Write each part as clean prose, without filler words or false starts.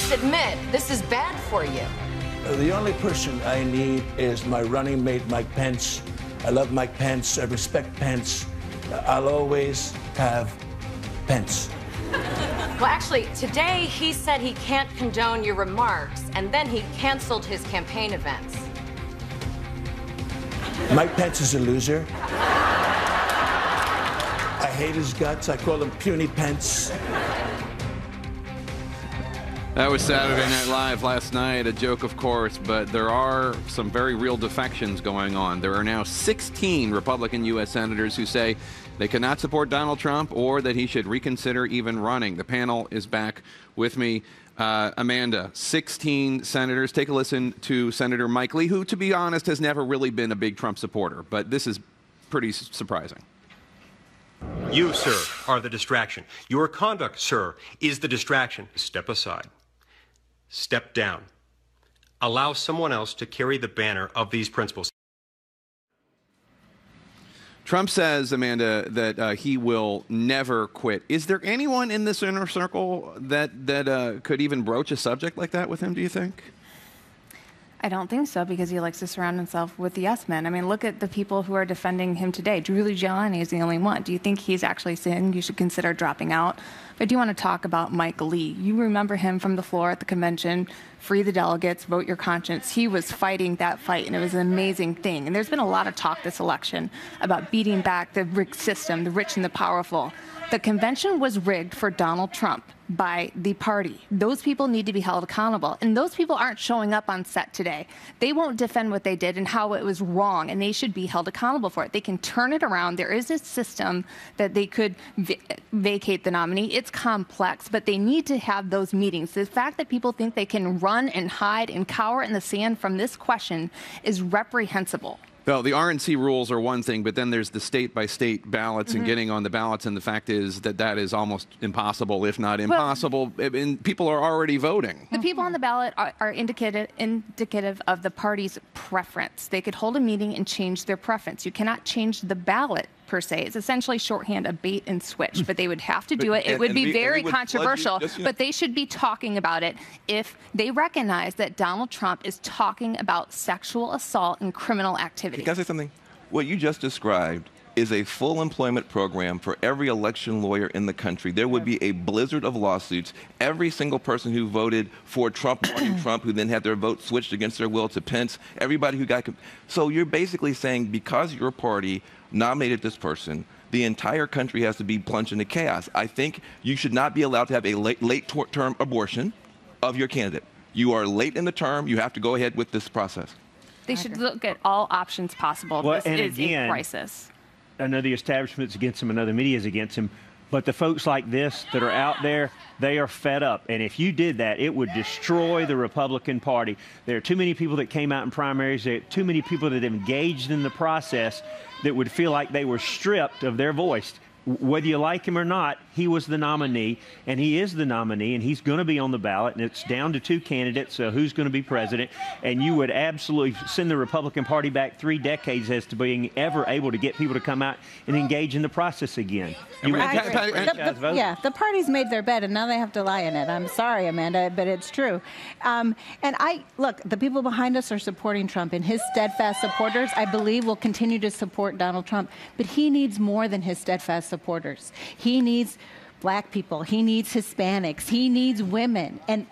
Just admit, this is bad for you. The only person I need is my running mate, Mike Pence. I love Mike Pence. I respect Pence. I'll always have Pence. Well, actually, today he said he can't condone your remarks, and then he canceled his campaign events. Mike Pence is a loser. I hate his guts. I call him Puny Pence. That was Saturday Night Live last night. A joke, of course, but there are some very real defections going on. There are now 16 Republican U.S. senators who say they cannot support Donald Trump or that he should reconsider even running. The panel is back with me. Amanda, 16 senators. Take a listen to Senator Mike Lee, who, to be honest, has never really been a big Trump supporter, but this is pretty surprising. You, sir, are the distraction. Your conduct, sir, is the distraction. Step aside. Step down. Allow someone else to carry the banner of these principles. Trump says, Amanda, that he will never quit. Is there anyone in this inner circle that could even broach a subject like that with him, do you think? I don't think so, because he likes to surround himself with the yes men. I mean, look at the people who are defending him today. Rudy Giuliani is the only one. Do you think he's actually saying you should consider dropping out? But I do want to talk about Mike Lee. You remember him from the floor at the convention, free the delegates, vote your conscience. He was fighting that fight, and it was an amazing thing. And there's been a lot of talk this election about beating back the rigged system, the rich and the powerful. The convention was rigged for Donald Trump by the party. Those people need to be held accountable. And those people aren't showing up on set today. They won't defend what they did and how it was wrong, and they should be held accountable for it. They can turn it around. There is a system that they could vacate the nominee. It's complex, but they need to have those meetings. The fact that people think they can run and hide and cower in the sand from this question is reprehensible. Well, the RNC rules are one thing, but then there's the state-by-state ballots and getting on the ballots, and the fact is that is almost impossible, if not impossible, and people are already voting. The people on the ballot are indicative of the party's preference. They could hold a meeting and change their preference. You cannot change the ballot, per se. It's essentially shorthand, a bait and switch, but they would have to do it. It would be very controversial, but they should be talking about it if they recognize that Donald Trump is talking about sexual assault and criminal activity. Can I say something? What you just described is a full employment program for every election lawyer in the country. There would be a blizzard of lawsuits. Every single person who voted for Trump, Trump, who then had their vote switched against their will to Pence, everybody who got... So you're basically saying because your party nominated this person, the entire country has to be plunged into chaos. I think you should not be allowed to have a late-term abortion of your candidate. You are late in the term. You have to go ahead with this process. They should look at all options possible. Well, this is a crisis. I know the establishment's against him, I know the media is against him, but the folks like this that are out there, they are fed up. And if you did that, it would destroy the Republican Party. There are too many people that came out in primaries. There are too many people that engaged in the process that would feel like they were stripped of their voice. Whether you like him or not, he was the nominee, and he is the nominee, and he's going to be on the ballot, and it's down to two candidates, so who's going to be president, and you would absolutely send the Republican Party back 3 decades as to being ever able to get people to come out and engage in the process again. The party's made their bed, and now they have to lie in it. I'm sorry, Amanda, but it's true. Look, the people behind us are supporting Trump, and his steadfast supporters, I believe, will continue to support Donald Trump, but he needs more than his steadfast supporters. He needs Black people. He needs Hispanics. He needs women. And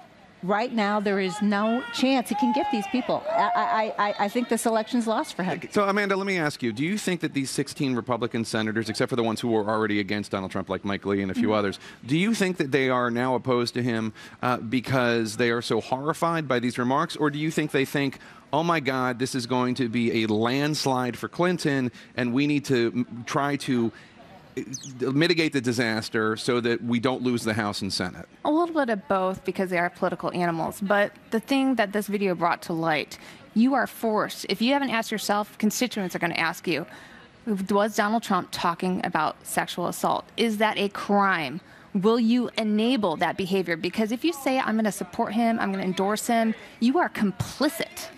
right now, there is no chance he can get these people. I think this election's lost for him. So, Amanda, let me ask you, do you think that these 16 Republican senators, except for the ones who were already against Donald Trump, like Mike Lee and a few others, do you think that they are now opposed to him because they are so horrified by these remarks, or do you think they think, oh my God, this is going to be a landslide for Clinton, and we need to try to mitigate the disaster so that we don't lose the House and Senate? A little bit of both, because they are political animals. But the thing that this video brought to light, you are forced, if you haven't asked yourself, constituents are going to ask you, was Donald Trump talking about sexual assault? Is that a crime? Will you enable that behavior? Because if you say, I'm going to support him, I'm going to endorse him, you are complicit.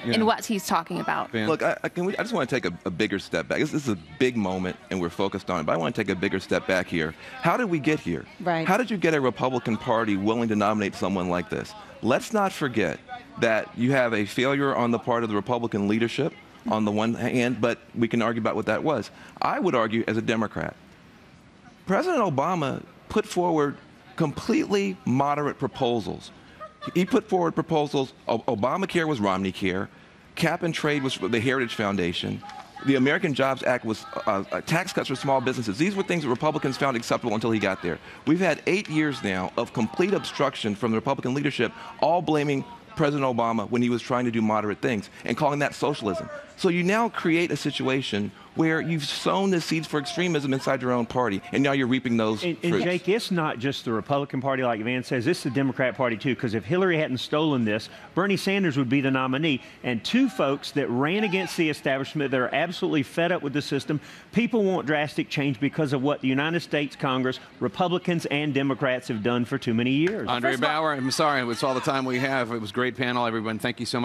in what he's talking about. Look, I just want to take a bigger step back. This is a big moment, and we're focused on it, but I want to take a bigger step back here. How did we get here? Right. How did you get a Republican Party willing to nominate someone like this? Let's not forget that you have a failure on the part of the Republican leadership on the one hand, but we can argue about what that was. I would argue as a Democrat, President Obama put forward completely moderate proposals. He put forward proposals. Obamacare was Romney Care. Cap and trade was the Heritage Foundation. The American Jobs Act was tax cuts for small businesses. These were things that Republicans found acceptable until he got there. We've had 8 years now of complete obstruction from the Republican leadership, all blaming President Obama when he was trying to do moderate things and calling that socialism. So you now create a situation where you've sown the seeds for extremism inside your own party, and now you're reaping those fruits. And Jake, it's not just the Republican Party, like Van says. It's the Democrat Party, too, because if Hillary hadn't stolen this, Bernie Sanders would be the nominee. And two folks that ran against the establishment that are absolutely fed up with the system. People want drastic change because of what the United States Congress, Republicans and Democrats have done for too many years. Andre Bauer, I'm sorry, it's all the time we have. It was a great panel, everyone. Thank you so much.